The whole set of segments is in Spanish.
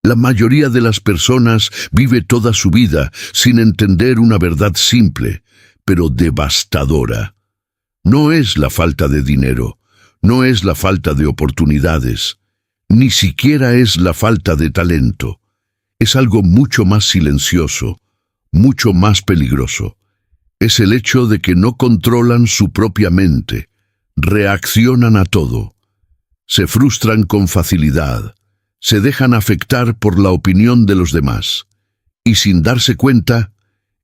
La mayoría de las personas vive toda su vida sin entender una verdad simple, pero devastadora. No es la falta de dinero, no es la falta de oportunidades, ni siquiera es la falta de talento. Es algo mucho más silencioso, mucho más peligroso. Es el hecho de que no controlan su propia mente, reaccionan a todo, se frustran con facilidad, se dejan afectar por la opinión de los demás, y sin darse cuenta,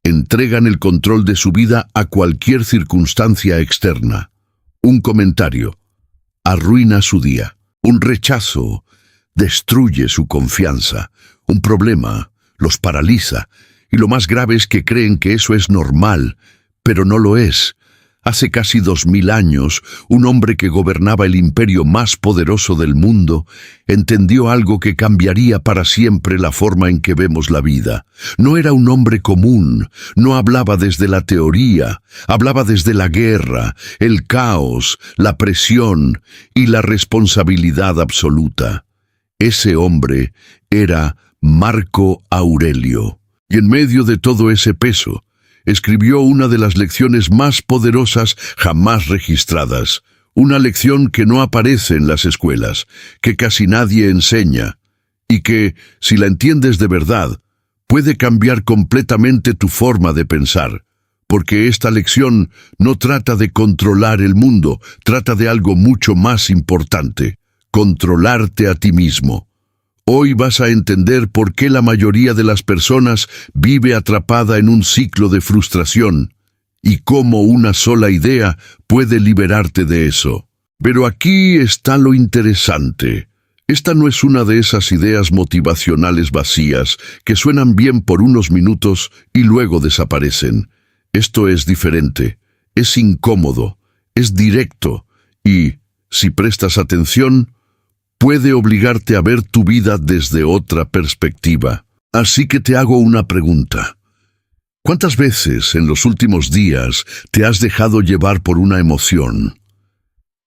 entregan el control de su vida a cualquier circunstancia externa. Un comentario arruina su día, un rechazo destruye su confianza, un problema los paraliza, y lo más grave es que creen que eso es normal, pero no lo es. Hace casi 2000 años, un hombre que gobernaba el imperio más poderoso del mundo entendió algo que cambiaría para siempre la forma en que vemos la vida. No era un hombre común, no hablaba desde la teoría, hablaba desde la guerra, el caos, la presión y la responsabilidad absoluta. Ese hombre era Marco Aurelio. Y en medio de todo ese peso, escribió una de las lecciones más poderosas jamás registradas, una lección que no aparece en las escuelas, que casi nadie enseña, y que, si la entiendes de verdad, puede cambiar completamente tu forma de pensar, porque esta lección no trata de controlar el mundo, trata de algo mucho más importante: controlarte a ti mismo. Hoy vas a entender por qué la mayoría de las personas vive atrapada en un ciclo de frustración y cómo una sola idea puede liberarte de eso. Pero aquí está lo interesante. Esta no es una de esas ideas motivacionales vacías que suenan bien por unos minutos y luego desaparecen. Esto es diferente, es incómodo, es directo y, si prestas atención, puede obligarte a ver tu vida desde otra perspectiva. Así que te hago una pregunta. ¿Cuántas veces en los últimos días te has dejado llevar por una emoción?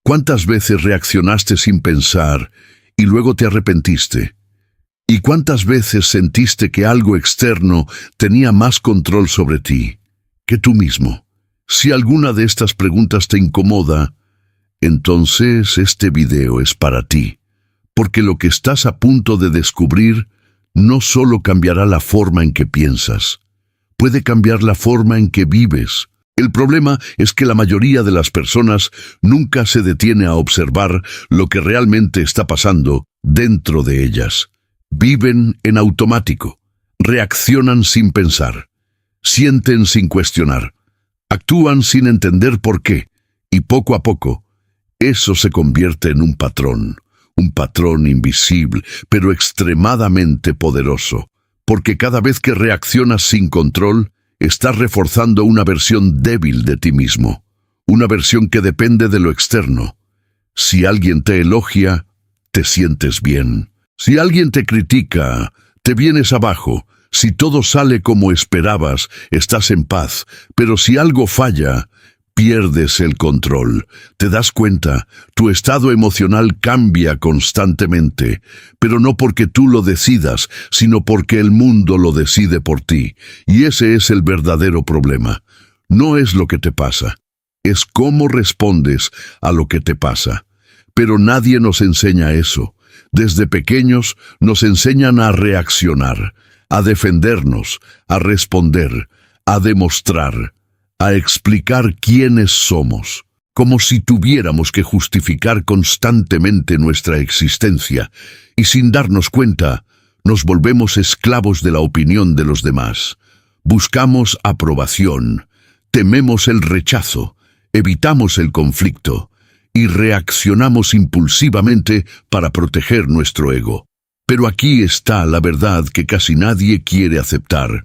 ¿Cuántas veces reaccionaste sin pensar y luego te arrepentiste? ¿Y cuántas veces sentiste que algo externo tenía más control sobre ti que tú mismo? Si alguna de estas preguntas te incomoda, entonces este video es para ti. Porque lo que estás a punto de descubrir no solo cambiará la forma en que piensas, puede cambiar la forma en que vives. El problema es que la mayoría de las personas nunca se detiene a observar lo que realmente está pasando dentro de ellas. Viven en automático, reaccionan sin pensar, sienten sin cuestionar, actúan sin entender por qué, y poco a poco, eso se convierte en un patrón invisible, pero extremadamente poderoso, porque cada vez que reaccionas sin control, estás reforzando una versión débil de ti mismo, una versión que depende de lo externo. Si alguien te elogia, te sientes bien. Si alguien te critica, te vienes abajo. Si todo sale como esperabas, estás en paz, pero si algo falla, pierdes el control. Te das cuenta, tu estado emocional cambia constantemente, pero no porque tú lo decidas, sino porque el mundo lo decide por ti. Y ese es el verdadero problema. No es lo que te pasa, es cómo respondes a lo que te pasa. Pero nadie nos enseña eso. Desde pequeños nos enseñan a reaccionar, a defendernos, a responder, a demostrar, a explicar quiénes somos, como si tuviéramos que justificar constantemente nuestra existencia, y sin darnos cuenta, nos volvemos esclavos de la opinión de los demás. Buscamos aprobación, tememos el rechazo, evitamos el conflicto, y reaccionamos impulsivamente para proteger nuestro ego. Pero aquí está la verdad que casi nadie quiere aceptar.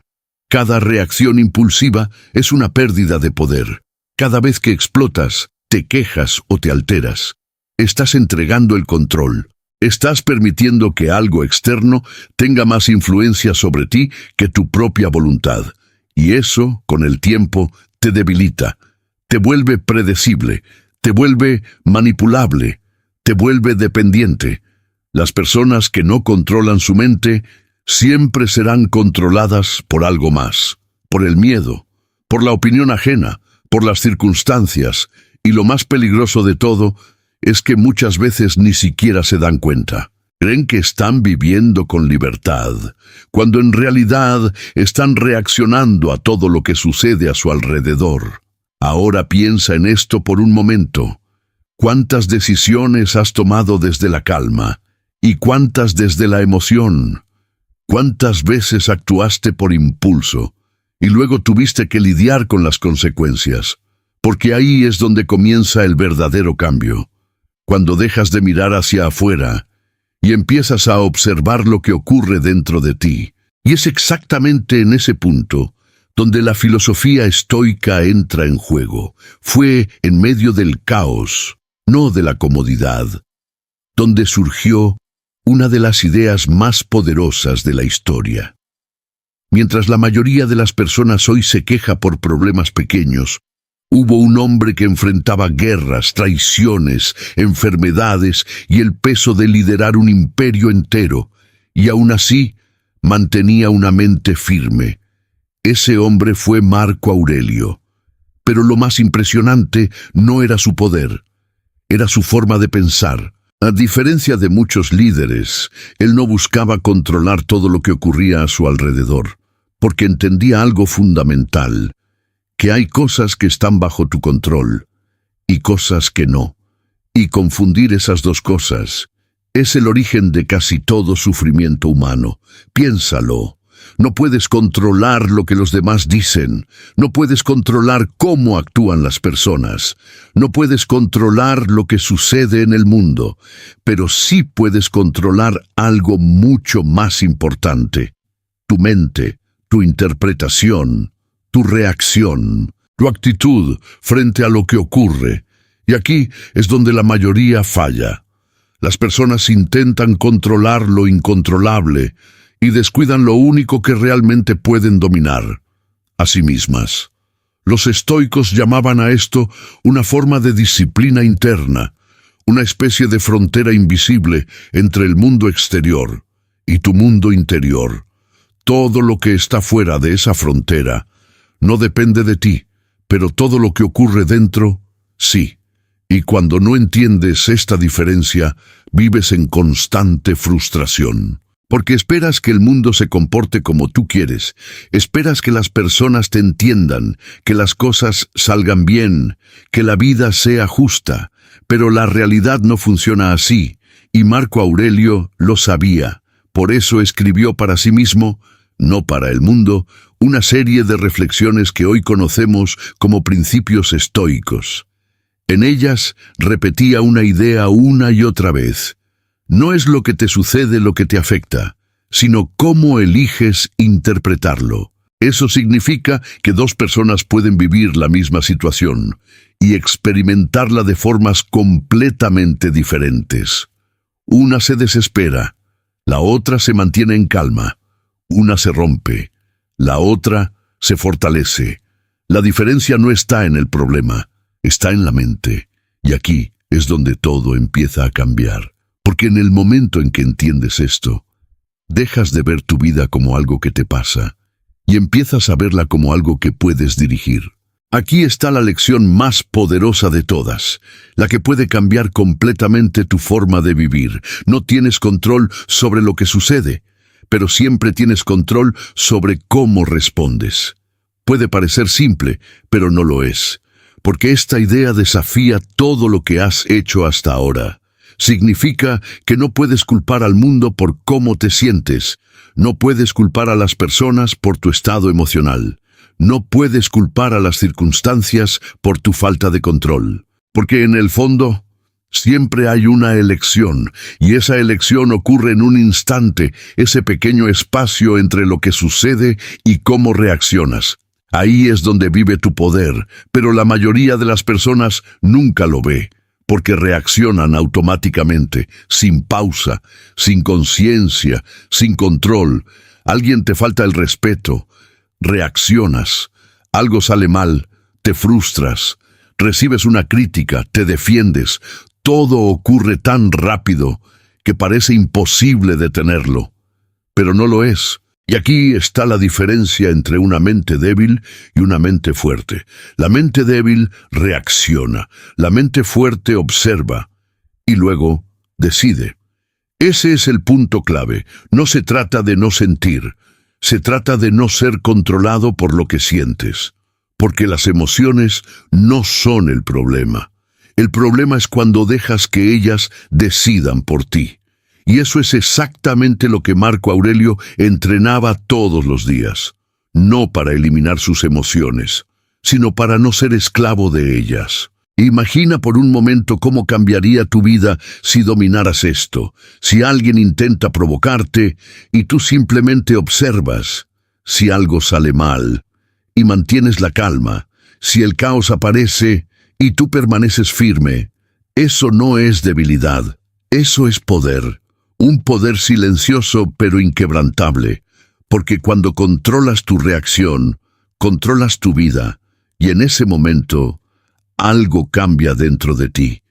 Cada reacción impulsiva es una pérdida de poder. Cada vez que explotas, te quejas o te alteras, estás entregando el control. Estás permitiendo que algo externo tenga más influencia sobre ti que tu propia voluntad. Y eso, con el tiempo, te debilita, te vuelve predecible, te vuelve manipulable, te vuelve dependiente. Las personas que no controlan su mente siempre serán controladas por algo más, por el miedo, por la opinión ajena, por las circunstancias, y lo más peligroso de todo es que muchas veces ni siquiera se dan cuenta. Creen que están viviendo con libertad, cuando en realidad están reaccionando a todo lo que sucede a su alrededor. Ahora piensa en esto por un momento. ¿Cuántas decisiones has tomado desde la calma? ¿Y cuántas desde la emoción? ¿Cuántas veces actuaste por impulso y luego tuviste que lidiar con las consecuencias? Porque ahí es donde comienza el verdadero cambio. Cuando dejas de mirar hacia afuera y empiezas a observar lo que ocurre dentro de ti. Y es exactamente en ese punto donde la filosofía estoica entra en juego. Fue en medio del caos, no de la comodidad, donde surgió una de las ideas más poderosas de la historia. Mientras la mayoría de las personas hoy se queja por problemas pequeños, hubo un hombre que enfrentaba guerras, traiciones, enfermedades y el peso de liderar un imperio entero, y aún así mantenía una mente firme. Ese hombre fue Marco Aurelio. Pero lo más impresionante no era su poder, era su forma de pensar. A diferencia de muchos líderes, él no buscaba controlar todo lo que ocurría a su alrededor, porque entendía algo fundamental, que hay cosas que están bajo tu control y cosas que no. Y confundir esas dos cosas es el origen de casi todo sufrimiento humano. Piénsalo. No puedes controlar lo que los demás dicen, no puedes controlar cómo actúan las personas, no puedes controlar lo que sucede en el mundo, pero sí puedes controlar algo mucho más importante: tu mente, tu interpretación, tu reacción, tu actitud frente a lo que ocurre. Y aquí es donde la mayoría falla. Las personas intentan controlar lo incontrolable y descuidan lo único que realmente pueden dominar: a sí mismas. Los estoicos llamaban a esto una forma de disciplina interna, una especie de frontera invisible entre el mundo exterior y tu mundo interior. Todo lo que está fuera de esa frontera no depende de ti, pero todo lo que ocurre dentro, sí. Y cuando no entiendes esta diferencia, vives en constante frustración. Porque esperas que el mundo se comporte como tú quieres, esperas que las personas te entiendan, que las cosas salgan bien, que la vida sea justa, pero la realidad no funciona así, y Marco Aurelio lo sabía. Por eso escribió para sí mismo, no para el mundo, una serie de reflexiones que hoy conocemos como principios estoicos. En ellas repetía una idea una y otra vez: no es lo que te sucede lo que te afecta, sino cómo eliges interpretarlo. Eso significa que dos personas pueden vivir la misma situación y experimentarla de formas completamente diferentes. Una se desespera, la otra se mantiene en calma. Una se rompe, la otra se fortalece. La diferencia no está en el problema, está en la mente. Y aquí es donde todo empieza a cambiar. Porque en el momento en que entiendes esto, dejas de ver tu vida como algo que te pasa y empiezas a verla como algo que puedes dirigir. Aquí está la lección más poderosa de todas, la que puede cambiar completamente tu forma de vivir. No tienes control sobre lo que sucede, pero siempre tienes control sobre cómo respondes. Puede parecer simple, pero no lo es, porque esta idea desafía todo lo que has hecho hasta ahora. Significa que no puedes culpar al mundo por cómo te sientes, no puedes culpar a las personas por tu estado emocional, no puedes culpar a las circunstancias por tu falta de control, porque en el fondo siempre hay una elección, y esa elección ocurre en un instante, ese pequeño espacio entre lo que sucede y cómo reaccionas. Ahí es donde vive tu poder, pero la mayoría de las personas nunca lo ve, porque reaccionan automáticamente, sin pausa, sin conciencia, sin control. Alguien te falta el respeto, reaccionas. Algo sale mal, te frustras. Recibes una crítica, te defiendes. Todo ocurre tan rápido que parece imposible detenerlo, pero no lo es. Y aquí está la diferencia entre una mente débil y una mente fuerte. La mente débil reacciona, la mente fuerte observa y luego decide. Ese es el punto clave. No se trata de no sentir, se trata de no ser controlado por lo que sientes, porque las emociones no son el problema. El problema es cuando dejas que ellas decidan por ti. Y eso es exactamente lo que Marco Aurelio entrenaba todos los días. No para eliminar sus emociones, sino para no ser esclavo de ellas. Imagina por un momento cómo cambiaría tu vida si dominaras esto. Si alguien intenta provocarte y tú simplemente observas. Si algo sale mal y mantienes la calma. Si el caos aparece y tú permaneces firme. Eso no es debilidad, eso es poder. Un poder silencioso pero inquebrantable, porque cuando controlas tu reacción, controlas tu vida, y en ese momento, algo cambia dentro de ti.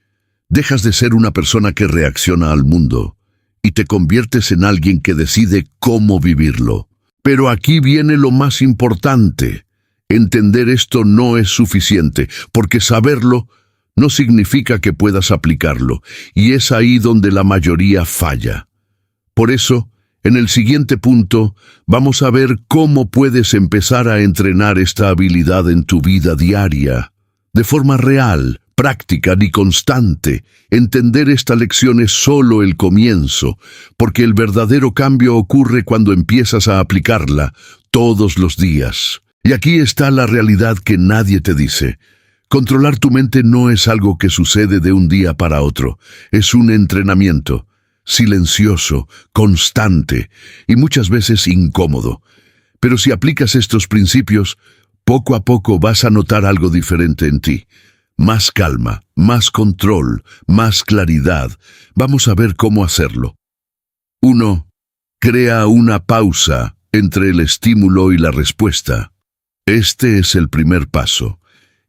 Dejas de ser una persona que reacciona al mundo, y te conviertes en alguien que decide cómo vivirlo. Pero aquí viene lo más importante. Entender esto no es suficiente, porque saberlo no significa que puedas aplicarlo, y es ahí donde la mayoría falla. Por eso, en el siguiente punto, vamos a ver cómo puedes empezar a entrenar esta habilidad en tu vida diaria, de forma real, práctica y constante. Entender esta lección es solo el comienzo, porque el verdadero cambio ocurre cuando empiezas a aplicarla todos los días. Y aquí está la realidad que nadie te dice. Controlar tu mente no es algo que sucede de un día para otro, es un entrenamiento, silencioso, constante y muchas veces incómodo. Pero si aplicas estos principios, poco a poco vas a notar algo diferente en ti. Más calma, más control, más claridad. Vamos a ver cómo hacerlo. 1. Crea una pausa entre el estímulo y la respuesta. Este es el primer paso.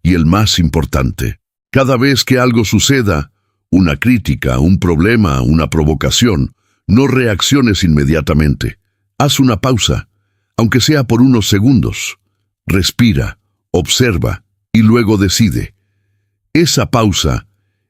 Y el más importante, cada vez que algo suceda, una crítica, un problema, una provocación, no reacciones inmediatamente. Haz una pausa, aunque sea por unos segundos. Respira, observa y luego decide. Esa pausa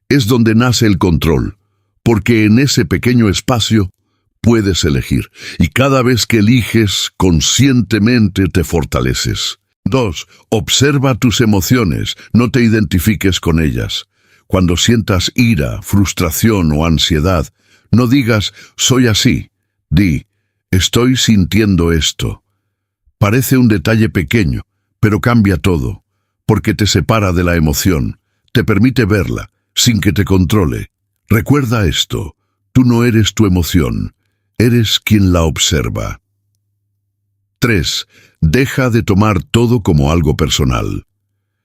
es donde nace el control, porque en ese pequeño espacio puedes elegir, y cada vez que eliges, conscientemente te fortaleces. 2. Observa tus emociones, no te identifiques con ellas. Cuando sientas ira, frustración o ansiedad, no digas, soy así. Di, estoy sintiendo esto. Parece un detalle pequeño, pero cambia todo, porque te separa de la emoción, te permite verla, sin que te controle. Recuerda esto, tú no eres tu emoción, eres quien la observa. 3. Deja de tomar todo como algo personal.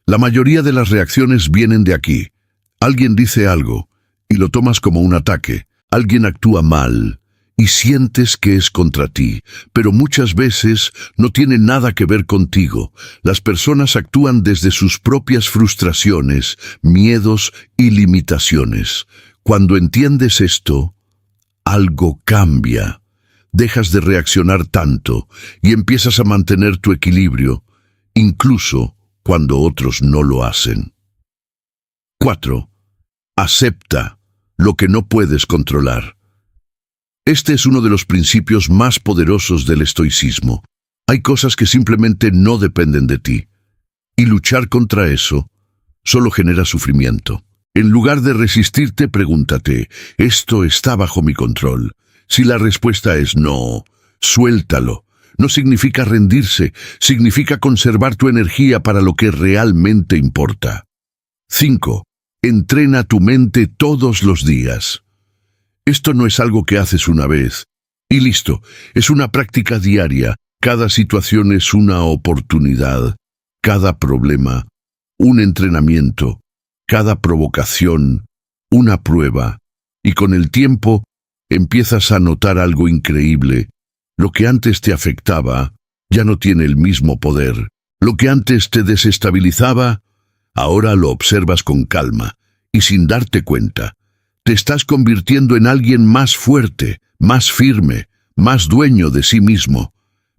La mayoría de las reacciones vienen de aquí. Alguien dice algo y lo tomas como un ataque. Alguien actúa mal y sientes que es contra ti, pero muchas veces no tiene nada que ver contigo. Las personas actúan desde sus propias frustraciones, miedos y limitaciones. Cuando entiendes esto, algo cambia. Dejas de reaccionar tanto y empiezas a mantener tu equilibrio, incluso cuando otros no lo hacen. 4. Acepta lo que no puedes controlar. Este es uno de los principios más poderosos del estoicismo. Hay cosas que simplemente no dependen de ti, y luchar contra eso solo genera sufrimiento. En lugar de resistirte, pregúntate, ¿esto está bajo mi control? Si la respuesta es no, suéltalo. No significa rendirse, significa conservar tu energía para lo que realmente importa. 5. Entrena tu mente todos los días. Esto no es algo que haces una vez. Y listo, es una práctica diaria. Cada situación es una oportunidad. Cada problema, un entrenamiento. Cada provocación, una prueba. Y con el tiempo, empiezas a notar algo increíble. Lo que antes te afectaba ya no tiene el mismo poder. Lo que antes te desestabilizaba, ahora lo observas con calma y sin darte cuenta. Te estás convirtiendo en alguien más fuerte, más firme, más dueño de sí mismo.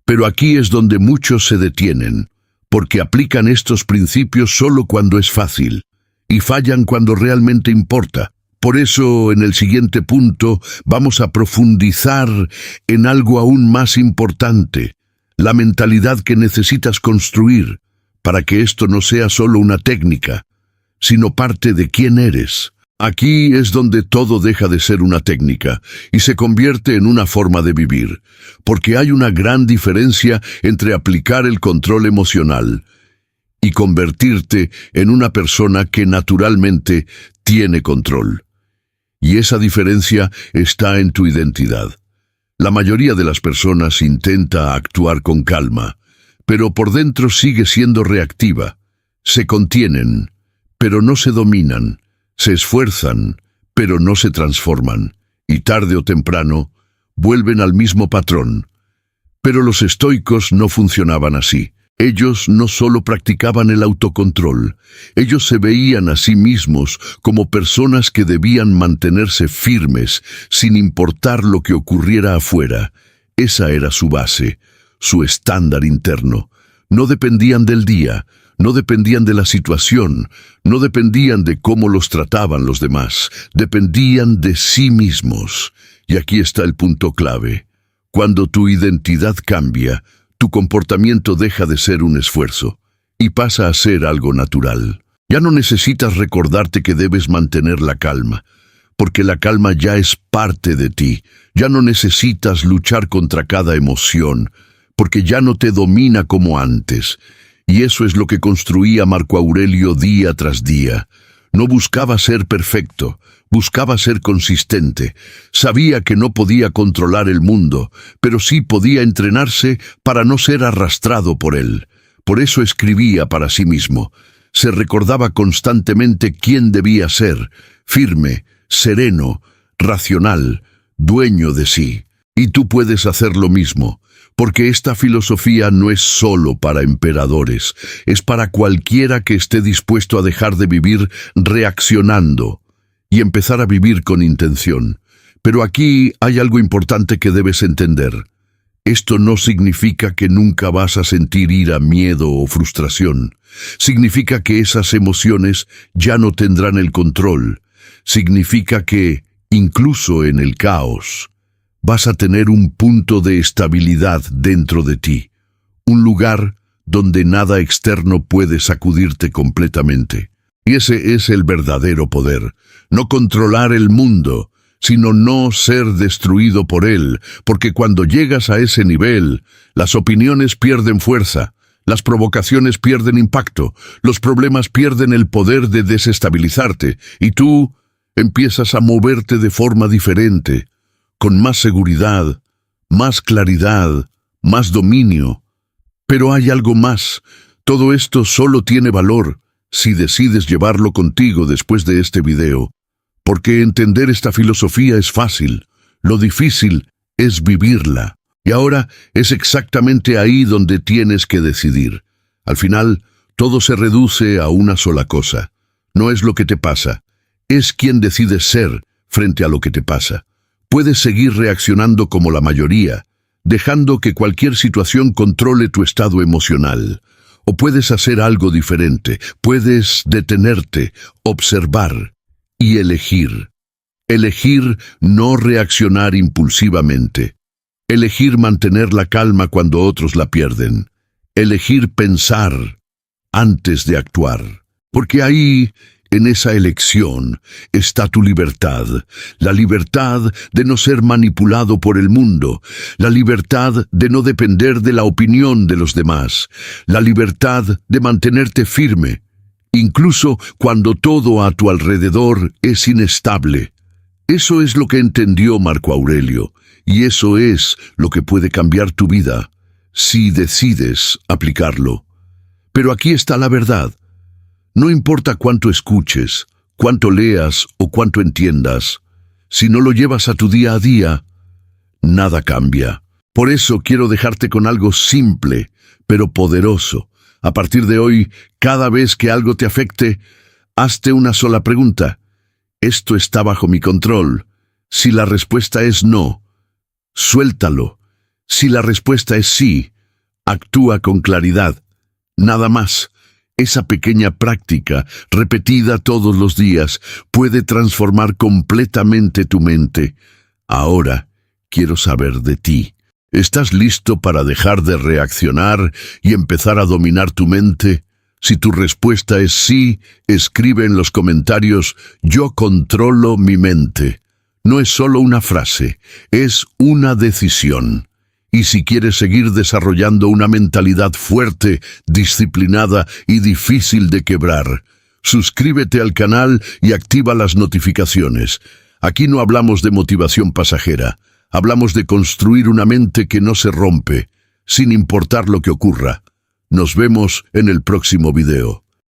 Pero aquí es donde muchos se detienen, porque aplican estos principios solo cuando es fácil, y fallan cuando realmente importa. Por eso, en el siguiente punto, vamos a profundizar en algo aún más importante, la mentalidad que necesitas construir para que esto no sea solo una técnica, sino parte de quién eres. Aquí es donde todo deja de ser una técnica y se convierte en una forma de vivir, porque hay una gran diferencia entre aplicar el control emocional y convertirte en una persona que naturalmente tiene control. Y esa diferencia está en tu identidad. La mayoría de las personas intenta actuar con calma, pero por dentro sigue siendo reactiva. Se contienen, pero no se dominan. Se esfuerzan, pero no se transforman, y tarde o temprano vuelven al mismo patrón. Pero los estoicos no funcionaban así. Ellos no solo practicaban el autocontrol, ellos se veían a sí mismos como personas que debían mantenerse firmes sin importar lo que ocurriera afuera. Esa era su base, su estándar interno. No dependían del día, no dependían de la situación, no dependían de cómo los trataban los demás, dependían de sí mismos. Y aquí está el punto clave. Cuando tu identidad cambia, tu comportamiento deja de ser un esfuerzo y pasa a ser algo natural. Ya no necesitas recordarte que debes mantener la calma, porque la calma ya es parte de ti. Ya no necesitas luchar contra cada emoción, porque ya no te domina como antes. Y eso es lo que construía Marco Aurelio día tras día. No buscaba ser perfecto, buscaba ser consistente. Sabía que no podía controlar el mundo, pero sí podía entrenarse para no ser arrastrado por él. Por eso escribía para sí mismo. Se recordaba constantemente quién debía ser: firme, sereno, racional, dueño de sí. Y tú puedes hacer lo mismo, porque esta filosofía no es solo para emperadores, es para cualquiera que esté dispuesto a dejar de vivir reaccionando y empezar a vivir con intención. Pero aquí hay algo importante que debes entender. Esto no significa que nunca vas a sentir ira, miedo o frustración. Significa que esas emociones ya no tendrán el control. Significa que, incluso en el caos, vas a tener un punto de estabilidad dentro de ti, un lugar donde nada externo puede sacudirte completamente. Y ese es el verdadero poder, no controlar el mundo, sino no ser destruido por él, porque cuando llegas a ese nivel, las opiniones pierden fuerza, las provocaciones pierden impacto, los problemas pierden el poder de desestabilizarte, y tú empiezas a moverte de forma diferente, con más seguridad, más claridad, más dominio. Pero hay algo más. Todo esto solo tiene valor si decides llevarlo contigo después de este video, porque entender esta filosofía es fácil, lo difícil es vivirla. Y ahora es exactamente ahí donde tienes que decidir. Al final, todo se reduce a una sola cosa. No es lo que te pasa, es quién decides ser frente a lo que te pasa. Puedes seguir reaccionando como la mayoría, dejando que cualquier situación controle tu estado emocional. O puedes hacer algo diferente, puedes detenerte, observar y elegir. Elegir no reaccionar impulsivamente. Elegir mantener la calma cuando otros la pierden. Elegir pensar antes de actuar. Porque ahí, en esa elección, está tu libertad. La libertad de no ser manipulado por el mundo. La libertad de no depender de la opinión de los demás. La libertad de mantenerte firme, incluso cuando todo a tu alrededor es inestable. Eso es lo que entendió Marco Aurelio, y eso es lo que puede cambiar tu vida, si decides aplicarlo. Pero aquí está la verdad. No importa cuánto escuches, cuánto leas o cuánto entiendas, si no lo llevas a tu día a día, nada cambia. Por eso quiero dejarte con algo simple, pero poderoso. A partir de hoy, cada vez que algo te afecte, hazte una sola pregunta. Esto está bajo mi control. Si la respuesta es no, suéltalo. Si la respuesta es sí, actúa con claridad. Nada más. Esa pequeña práctica, repetida todos los días, puede transformar completamente tu mente. Ahora, quiero saber de ti. ¿Estás listo para dejar de reaccionar y empezar a dominar tu mente? Si tu respuesta es sí, escribe en los comentarios: yo controlo mi mente. No es solo una frase, es una decisión. Y si quieres seguir desarrollando una mentalidad fuerte, disciplinada y difícil de quebrar, suscríbete al canal y activa las notificaciones. Aquí no hablamos de motivación pasajera, hablamos de construir una mente que no se rompe, sin importar lo que ocurra. Nos vemos en el próximo video.